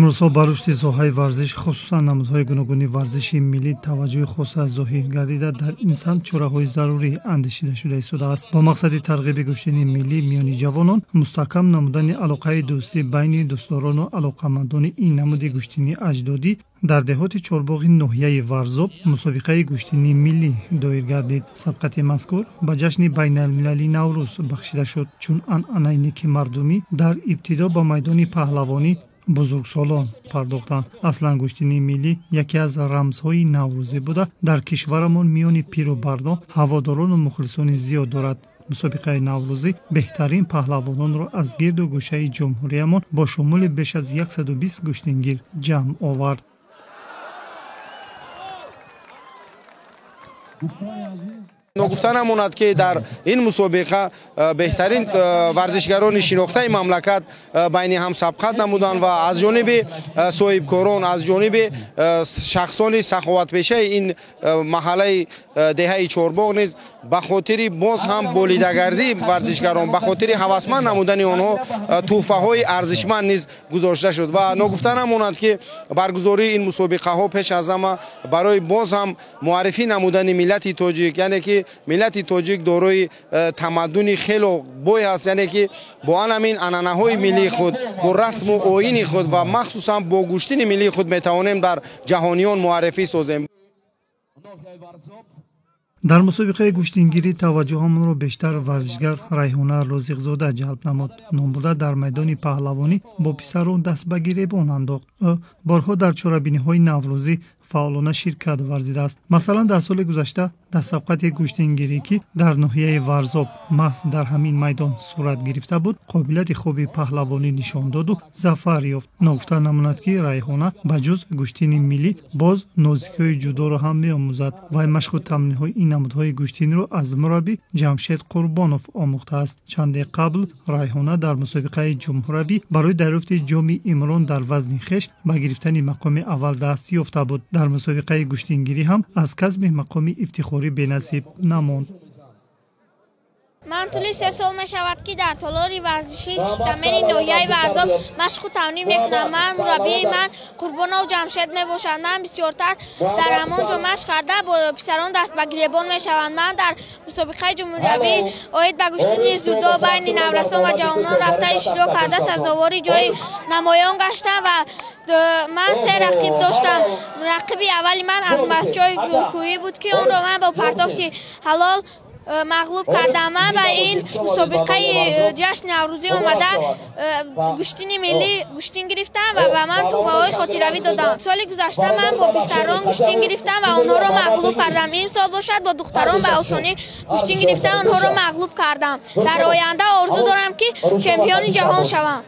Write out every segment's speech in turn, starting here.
امروزها بر رشد ساحه ورزش خصوصا نمودهای گوناگون ورزشی ملی توجه خاص ظاهر گردیده در این سمت چاره‌های ضروری اندیشیده شده است با مقصد ترغیب گشتنی ملی میان جوانان مستحکم نمودن علاقه دوستی بین دوستداران و علاقمندان این نمود گشتنی اجدادی در دهات چارباغ ناحیه ورزاب مسابقه گشتنی ملی دایر گردید. سبقت مذکور به جشن بین المللی نوروز بخشیده شد چون عنعنه نیک مردمی در ابتدا با میدان پهلوانی بزرگسالان پرداختند. اصلا گشتنی ملی یکی از رمزهای نوروزی بوده در کشورمان میان پیر و بردا هواداران و مخلصان زیاد دارد. مسابقه نوروزی بهترین پهلوانان را از گرد و گوشه جمهوریمان با شمول بیش از 120 گشتنگیر جمع آورد. نگفته نماند که در این مسابقه بهترین ورزشگران شناخته مملکت بین هم سبقت نمودند و از جانب صاحبکاران از جانب شخصان سخاوت پیشه این محله دهه چارباغ نیز به خاطر باز هم بولیدگردی ورزشگران به خاطر هوسمند نمودن آنها تحفه های ارزشمند نیز گذاشته شد و نگفته نماند که برگزاری این مسابقه ها پیش از همه برای باز هم معرفی نمودن ملت تاجیک، یعنی که ملت تاجیک دارای تمدن خیلی بوی است، یعنی که با همین عنعنه های ملی خود با رسم و آیین خود و مخصوصا با گشتن ملی خود میتوانیم در جهانیان معرفی سازیم. در مسابقه گشتنگیری توجه همون رو بیشتر ورزشگر ریحانه رازق‌زاده جلب نمود. نامبرده در میدان پهلوانی با پسران دست به گریبان انداخت. او بارها در چاره‌بینی‌های نوروزی فعالانه شرکت ورزیده است. مثلا در سال گذشته در سبقت گشتنگیری که در ناحیه ورزاب محض در همین میدان صورت گرفته بود قابلیت خوبی پهلوانی نشان داد و ظفر یافت. نگفته نماند که ریحانه بجز گشتنی ملی باز نازکی‌های جودو را هم می‌آموزد و مشق و تمرین‌های این نمودهای گشتنی را از مربی جمشید قربانوف آموخته است. چند قبل ریحانه در مسابقه جمهوری برای دریافت جام عمران در وزن خویش به گرفتن مقام اول دست یافته بود. در مسابقه گشتنگیری هم از کسب مقام افتخاری بنصیب نماند. من طول 3 سال می شود که در تالار ورزشی تمرین ناحیه ورزاب مشق و تمرین میکنم. من مربی من قربانوف جمشید می باشد. من بسیارتر در همانجا مشق کرده با پسران دست به گریبان می شوند. من در مسابقه جمهوری آید به گشتنی زودو بین نورسان و جوانان رفته اشتراک کرده سزاواری جای نمایان گشته و من 3 رقیب داشتم. رقیب اولی من از مسجد کوهی بود که آن را من با پرتافت حلال مغلوب کردم. من به این مسابقه جشن نوروزی آمده گشتنی ملی گشتن گرفتم و به من تحفه‌های خاطروی دادم. سال گذشته من با پسران گشتن گرفتم و آنها را مغلوب کردم. این سال باشد با دختران به آسانی گشتن گرفتم آنها را مغلوب کردم. در آینده آرزو دارم که چمپیون جهان شوم.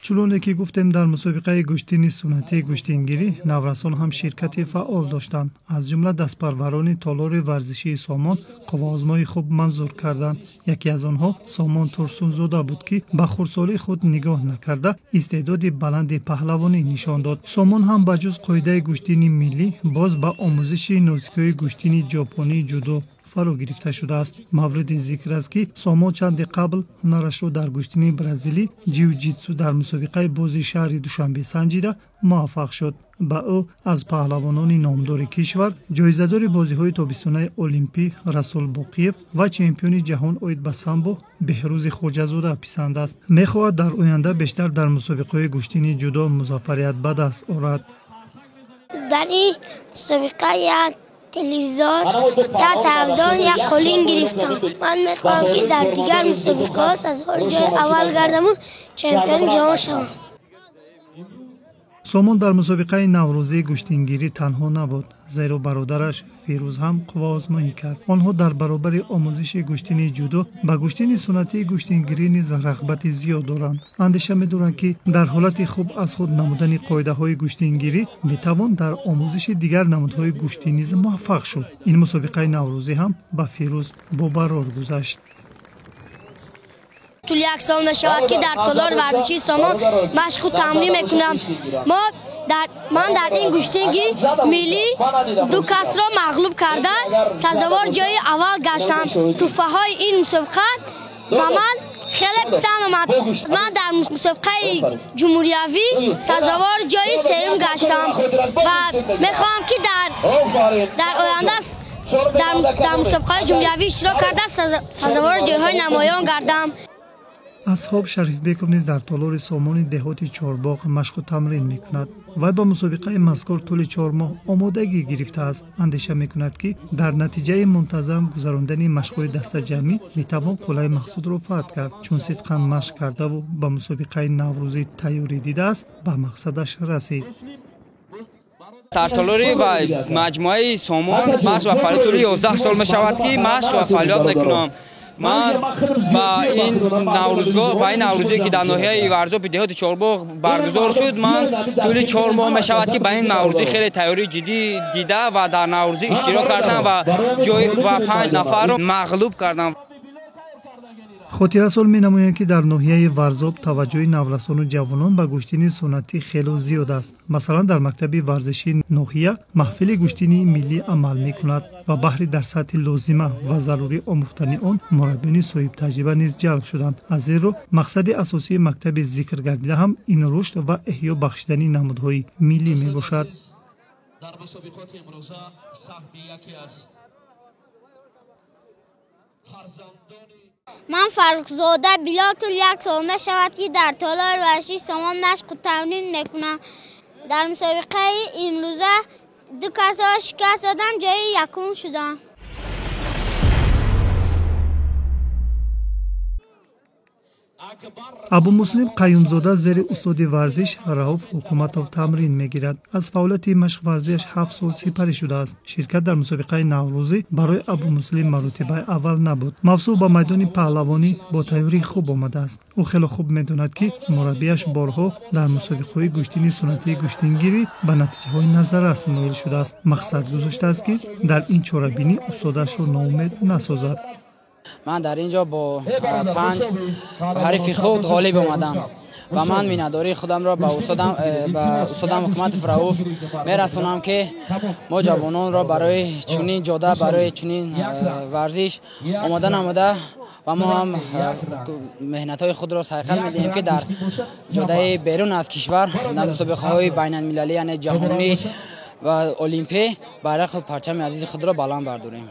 چلونه که گفتیم در مسابقه گشتنی سنتی گشتنگیری نورسان هم شرکت فعال داشتند. از جمله دستپروران تالار ورزشی سامان قوازمای خوب منظور کردند. یکی از آنها سامان ترسونزاده بود که به خردسالی خود نگاه نکرده استعداد بلند پهلوانی نشان داد. سامان هم بجز قاعده گشتنی ملی باز به آموزش نازکی‌های گشتنی ژاپنی جودو فرا گرفته شده است. مورد ذکر است که سامان چند قبل هنرش را در گشتنی برزیلی جیوجیتسو در مسابقه بازی شهر دوشنبه سنجیده موفق شد. با او از پهلوانان نامدار کشور جایزه‌دار بازی‌های تابستانه المپی رسول باقیف و چمپیون جهان اوید به سامبو بهروز خوجه‌زاده پسند است. می‌خواهد در آینده بیشتر در مسابقه گشتنی جودو موفقیت به دست آورد. در این مسابقه تلویزیون یا تابدان یا قولین گرفتم. من میخوام که در دیگر مسابقه ها از جای اول گردم و چمپیون جهان شوم. سامان در مسابقه نوروزی گشتنگیری تنها نبود، زیرا برادرش فیروز هم قوازمایی کرد. آنها در برابر آموزش گشتنی جودو به گشتنی سنتی گشتنگیری نیز رغبت زیاد دارند. اندیشه می‌دارند که در حالت خوب از خود نمودن قاعده‌های گشتنگیری می‌توان در آموزش دیگر نمودهای گشتی نیز موفق شد. این مسابقه نوروزی هم به فیروز با برار گذشت. طول 1 سال می‌شود که در تالار ورزشی سامان مشق و تمرین می‌کنم. من در این گشتنگی ملی 2 کس را مغلوب کرده سزاوار جای اول گشتم. تحفه‌های این مسابقه و من خیلی پسند اومد. من در مسابقه جمهوریوی سزاوار جای سوم گشتم و میخوام که در آینده در مسابقه جمهوریوی اشتراک کرده سزاوار جایهای نمایان گردم. асҳоб шарифбеков низ дар толори сомони деҳоти чорбоғ машқу тамрин мекунад. вай ба мусобиқаи мазкур тӯли 4 моҳ омодагӣ гирифтааст. андеша мекунад ки дар натиҷаи мунтазам гузарондани машқҳои дастаҷамъӣ метавон қулаи мақсудро фатҳ кард. чун сидқан машқ кардаву ба мусобиқаи наврӯзӣ тайёрӣ дидааст, ба мақсадаш расид. дар толори ва маҷмӯаи сомон машқ ва фаъолиятури 11 сол мешавад ки машқ ва фаъолият мекунам. من با این نوروزگاه با این نوروزی که در ناحیه ورزاب دیهات چهارباغ برگزار شد من طول 4 ماه می شود که با این نوروزی خیلی تیاری جدی دیده و در نوروزی اشتراک کردم و 5 نفر رو مغلوب کردم. хотирасол менамоянд ки дар ноҳияи варзоб таваҷҷӯҳи наврасону ҷавонон ба гӯштини суннатӣ хело зиёд аст. масалан дар мактаби варзишии ноҳия маҳфили гӯштини миллӣ амал мекунад ва баҳри дар сатҳи лозима ва зарурӣ омӯхтани он мураббиёни соҳибтаҷриба низ ҷалб шуданд. аз ин рӯ мақсади асосии мактаби зикр гардида ҳам ин рушд ва эҳё бахшидани намудҳои миллӣ мебошад. من فرخزاده بلاتل 1 سال می شود که در تالار ورزشی سامان مشق و تمرین میکنم. در مسابقه امروزه 2 کس را شکست دادم، جای یکم شدم. абу муслим қаюмзода зери устоди варзиш рауф ҳукуматов тамрин мегирад. аз фаъолияти машқварзиаш 7 сол сипарӣ шудааст. ширкат дар мусобиқаи наврӯзӣ барои абу муслим маротибаи аввал набуд. мавсӯъ ба майдони паҳлавонӣ бо тайёрӣ хуб омадааст. ӯ хело хуб медонад ки мураббиаш борҳо дар мусобиқаҳои гӯштини суннатии гӯштингирӣ ба натиҷаҳои назаррас ноил шудааст. мақсад гузоштааст ки дар ин чорабинӣ устодашро ноумед насозад. من در اینجا با 5 حریف خود غالب آمدم و من مینداری خودم را به استادم حکومت فراوف میرسونم که ما جوانان را برای چنین جاده برای چنین ورزش آماده نموده و ما هم مهنت های خود را سعی می‌دهیم که در جاده بیرون از کشور در مسابقه های بین المللی یعنی جهانی و المپی برای خود پرچم عزیز خود را بلند برداریم.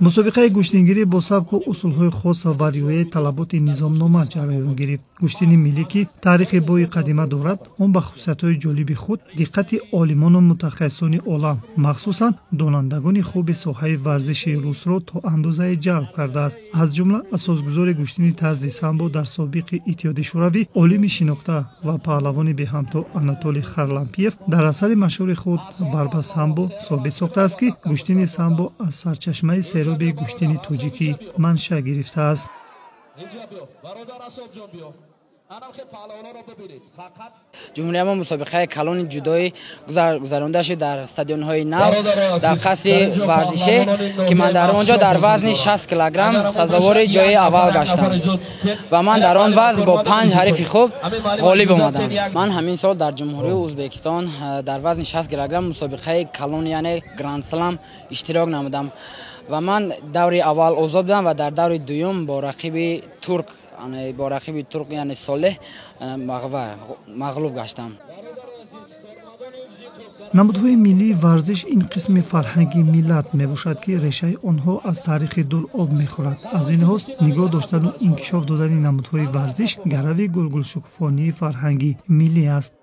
мусобиқаи гӯштингирӣ бо сабку усулҳои хос ва риояи талаботи низомнома ҷараён гирифт. гӯштини миллӣ ки таърихи бои қадима дорад, он ба хусусиятҳои ҷолиби худ диққати олимону мутахассисони олам, махсусан донандагони хуби соҳаи варзиши русро то андозае ҷалб кардааст. аз ҷумла асосгузори гӯштини тарзи самбо дар собиқи иттиҳоди шӯравӣ олими шинохта ва паҳлавони беҳамто Анатолий Харлампиев дар асари машҳури худ барба самбо собит сохтааст ки гӯштини самбо аз сарчашмаи сероби гӯштини тоҷикӣ маншаъ гирифтааст. جمهوری ما مسابقه کلان جدایی گذرانده شد در استادیوم‌های نو در قصر ورزشی که من در آنجا در وزن 60 کیلوگرم سزاوار جای اول گشتم و من در آن وزن با 5 حریف خوب غالب آمدم. من همین سال در جمهوری ازبکستان در وزن 60 کیلوگرم مسابقه کلان یعنی گراند سلام اشتراک نمودم و من دور اول آزاد بودم و در دور دوم با رقیب ترک یعنی صالح مغلوب گشتم. намудҳои миллии варзиш ин қисми фарҳанги миллат мебошад ки решаи онҳо аз таърихи дул об мехӯрад. аз ин лиҳоз нигоҳ доштану инкишоф додани намудҳои варзиш гарави гулгулшукуфонии фарҳанги миллӣ аст.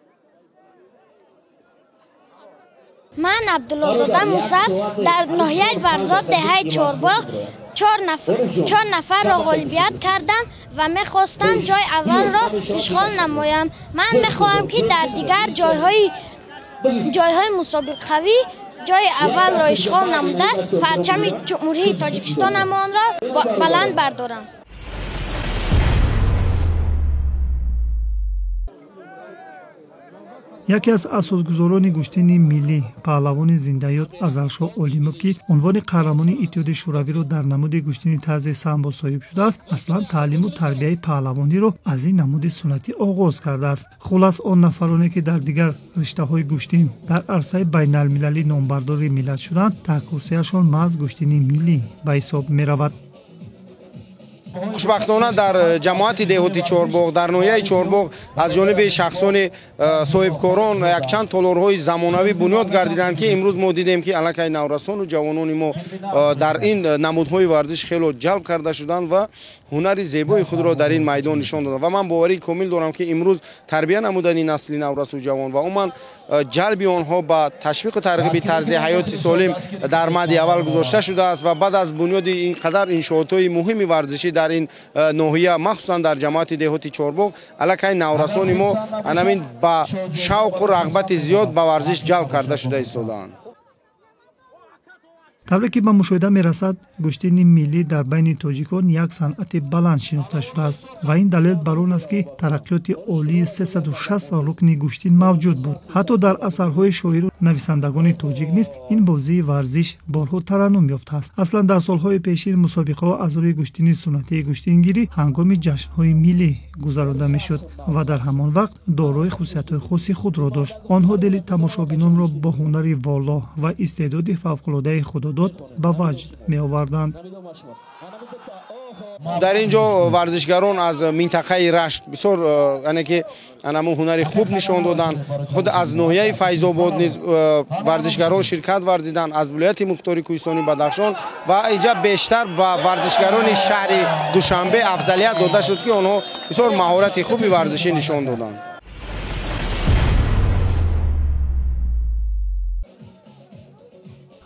من عبدالله‌زاده موسی در ناحیه ورزاب دهه چهارباغ 4 نفر را غالبیت کردم و میخواستم جای اول را اشغال نمایم. من میخواهم که در دیگر جایهای مسابقوی جای اول را اشغال نموده پرچم جمهوری تاجیکستانمان را بلند بردارم. яке аз асосгузорони гӯштини миллӣ паҳлавони зиндаёт азалшоҳ олимов ки унвони қаҳрамони иттиҳоди шӯравиро дар намуди гӯштини тарзи самбо соҳиб шудааст, аслан таълиму тарбияи паҳлавониро аз ин намуди суннатӣ оғоз кардааст. хулас он нафароне ки дар дигар риштаҳои гӯштин дар арсаи байналмилалӣ номбардори миллат шуданд, таъкурсияшон маҳз гӯштини миллӣ ба ҳисоб меравад. خوشبختانه در جماعت دهاتی چهارباغ در ناحیه چهارباغ از جانب شخصان صاحبکاران یک چند تالارهای زمانوی بنیاد گردیدند که امروز ما دیدیم که الکی نورسان و جوانان ما در این نمودهای ورزش خیلی جلب کرده شدند و هنر زیبای خود را در این میدان نشان دادند و من باوری کامل دارم که امروز تربیت نمودن نسل نورس و جوان و عموما جلب آنها به تشویق و ترغیب طرز حیات سالم در مد اول گذاشته شده است و بعد از بنیاد اینقدر انشاءات‌های مهم ورزشی در این ناحیه مخصوصا در جماعت دهاتی چهارباغ الکی نورسان ما همین با شوق و رغبت زیاد به ورزش جلب کرده شده ایستادند. طوری که به مشاهده می‌رسد گوشتین ملی در بین تاجیکان یک صنعت بلند شناخته شده است و این دلیل بر آن است که ترقیات عالی 360 رکن گوشتین موجود بود. حتی در اثرهای شاعر و نویسندگان تاجیک نیز این بازی ورزش بارها ترنم یافته است. اصلا در سالهای پیشین مسابقه‌ها از روی گوشتین سنتی گوشتینگیری هنگام جشن‌های ملی گذرانده می‌شد و در همان وقت دارای خصوصیت‌های خاص خود را داشت. آنها دل تماشابینان را با هنر والا و استعداد فوق‌العاده خود به وجد می آوردند. در اینجا ورزشگران از منطقه رشت بسیار یعنی که انمو هنری خوب نشان دادن. خود از ناحیه فیض آباد نیز ورزشگران شرکت ورزیدند، از ولایت مختار کوهستانی بدخشان و اینجا بیشتر با ورزشگران شهر دوشنبه افضلیت داده شد که آنها بسیار مهارت خوبی ورزشی نشان دادند.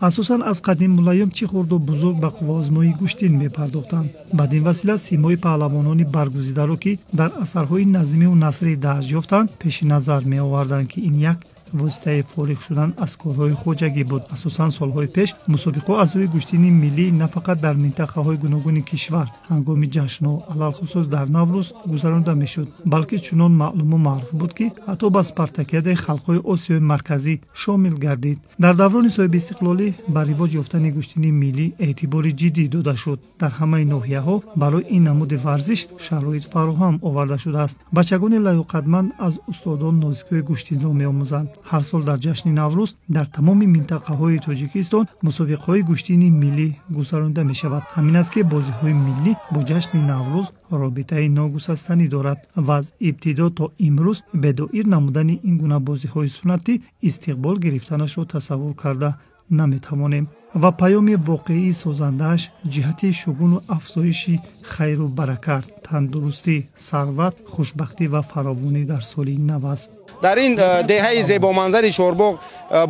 اساساً از قدیم ملایم چی خورد و بزرگ به قوازمایی گوشتین می پرداختند. بدین وسیله سیمای پهلوانان برگزیده را که در اثرهای نظمی و نثری درج یافتند پیش نظر می آوردند که این یک واسطه فارغ شدن از کارهای خواجگی بود. اساساً سالهای پیش مسابقه از روی گوشتین ملی نه فقط در منطقه‌های گوناگون کشور هنگام جشن و علل خصوص در نوروز گذرانده میشد، بلکه چنان معلوم و معروف بود که حتی به اسپارتاکیاد خلق‌های آسیای مرکزی شامل گردید. در دوران صاحب استقلالی به رواج یافتن گوشتین ملی اعتبار جدی داده شد. در همه ناحیه‌ها برای این نمود ورزش شرایط فراهم آورده شده است. بچگان لیاقتمند از استادان نازکای گوشتین را می‌آموزند. هر سال در جشن نوروز در تمام منطقه‌های تاجیکستان مسابقه‌های گوشتین ملی گذرانده می‌شود. همین است که بازی‌های ملی با جشن نوروز رابطه ناگسستنی دارد و از ابتدا تا امروز به دایر نمودن این گونه بازی‌های سنتی استقبال گرفتنش را تصور کرده نمی‌توانیم و پیام واقعی سازنده‌اش جهت شگون و افزایش خیر و برکت، تندرستی، ثروت، خوشبختی و فراوانی در سال نو است. در این دهه زیبا منظر چهارباغ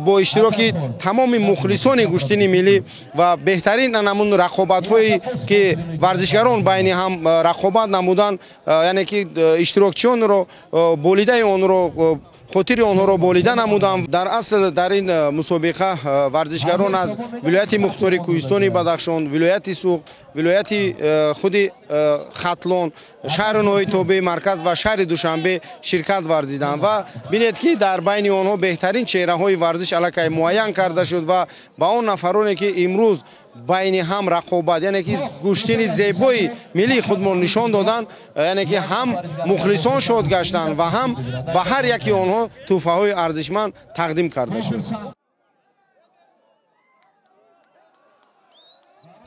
با اشتراک تمام مخلصان گوشتین ملی و بهترین نمون رقابت‌هایی که ورزشگران بین هم رقابت نمودند، یعنی که اشتراکچیان را بولیده آن را خاطر آنها را بالیده نمودند. در اصل در این مسابقه ورزشگران از ولایت مختار کوهستانی بدخشان، ولایت سوق، ولایت خود ختلان، شهر نوی توبه مرکز و شهر دوشنبه شرکت ورزیدند و بینید که در بین آنها بهترین چهره های ورزش الکی معین کرده شد و با آن نفرانی که امروز بین هم رقابت یعنی که گوشتین زیبای ملی خودمان نشان دادن، یعنی که هم مخلصان شد گشتند و هم به هر یکی آنها تحفه های ارزشمند تقدیم کرده شد.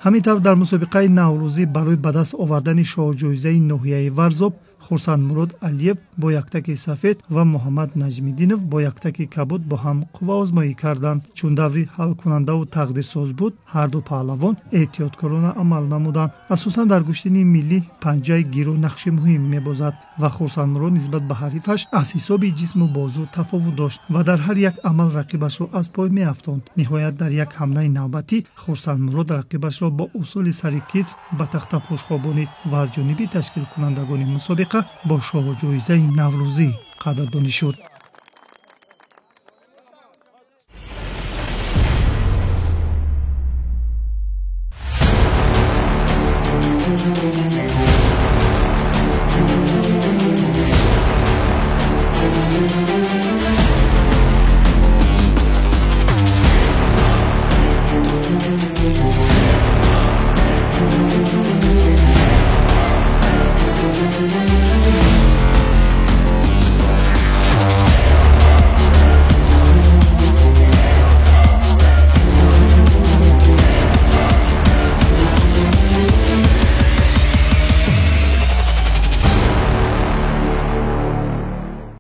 همینطور در مسابقه نوروزی برای به دست آوردن شاهجایزه ناحیه ورزاب خورسندمراد علیف با یک تک سفید و محمد نجمیدینов با یک تک کبود با هم قوه آزمایی کردند. چون دوری حل کننده و تقدیرساز بود، هر دو پهلوان احتیاطکارانه عمل نمودند. اساساً در گوشتین ملی پنجه گیرو نقش مهم می‌بازد و خورسندمراد نسبت به حریفش از حساب جسم و بازو تفاوت داشت و در هر یک عمل رقیبش را از پای می‌افتاند. نهایت در یک حمله نوبتی خورسندمراد رقیبش را با اصول سر کتف به تخته پوش خوابانید و از جانب تشکیل کنندگان مسابقه با شاه جایزه نوروزی قدردانی شد.